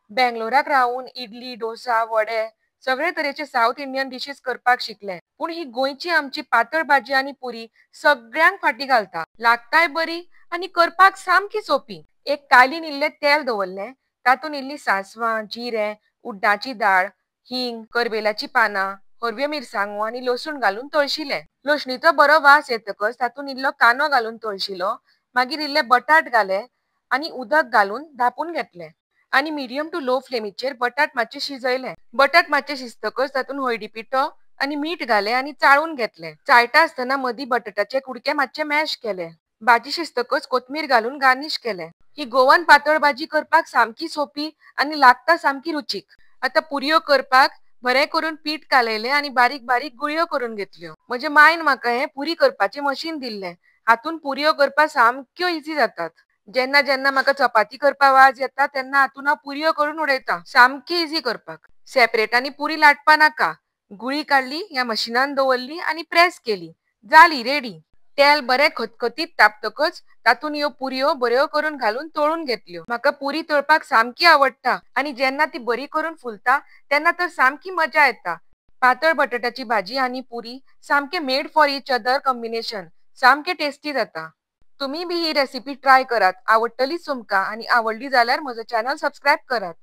बेंगलोराक रावून इडली, डोसा, वडे सगळे तरेचे साऊथ इंडियन डिशीज करपाक शिकले. पूण ही गोंयची आमची पातळ भाजी आनी पुरी सगळ्यांक फाटी घालता. लागताय बरी आनी करपाक सामकी सोपी. एक कायलीन इल्लें तेल दवरलें, तातूंत इल्ली सांसवां, जिरें, उड्डाची दाळ, हिंग, करवेलाची पानां, हरव्यो मिरसांगो आनी लसूण घालून तळशिलें. लसणीचो बरो वास येतकच तातूंत इल्लो कांदो घालून तळशिलो. मागीर इल्ले बटाट घाले आनी उदक घालून धांपून घेतलें. आनी मिडियम टू लो फ्लेमीचेर बटाट मातशे शिजयले. बटाट मातशे शिजतकच तातूंत हळदी पिठो आनी मीठ घालें आनी चाळून घेतलें. चाळटा आसतना मदीं बटाटाचे कुडके मातशे मॅश केले. भाजी शिजतकच कोथमीर घालून गार्निश केलें. ही गोवन पातळ भाजी करपाक सामकी सोपी आनी लागता सामकी रुचीक. आतां पुरयो करपाक बरें करून पीठ कालयलें आनी बारीक बारीक गुळयो करून घेतल्यो. म्हजे मायन म्हाका हें पुरी करपाचें मशीन दिल्लें. हातूंत पुरयो करपाक सामक्यो इझी जातात. जेन्ना जेन्ना म्हाका चपाती करपाक वाज येता तेन्ना हातूंत हांव पुरयो करून उडयतां. सामकी इझी करपाक. सेपरेटांनी पुरी लाटपा नाका. गुळी काडली, ह्या मशिनान दवरली आनी प्रेस केली. जाली रेडी. तेल बरें खतखतीत तापतकच तातूंत ह्यो पुरयो बऱ्यो करून घालून तळून घेतल्यो. म्हाका पुरी तळपाक सामकी आवडटा आनी जेन्ना ती बरी करून फुलता तेन्ना तर सामकी मजा येता. पातळ बटाटाची भाजी आनी पुरी सामके made for each other combination. सामके टेस्टी जाता. तुम्ही बी ही रेसिपी ट्राय करात. आवडटलीच तुमकां आनी आवडली जाल्यार म्हजो चॅनल सबस्क्रायब करात.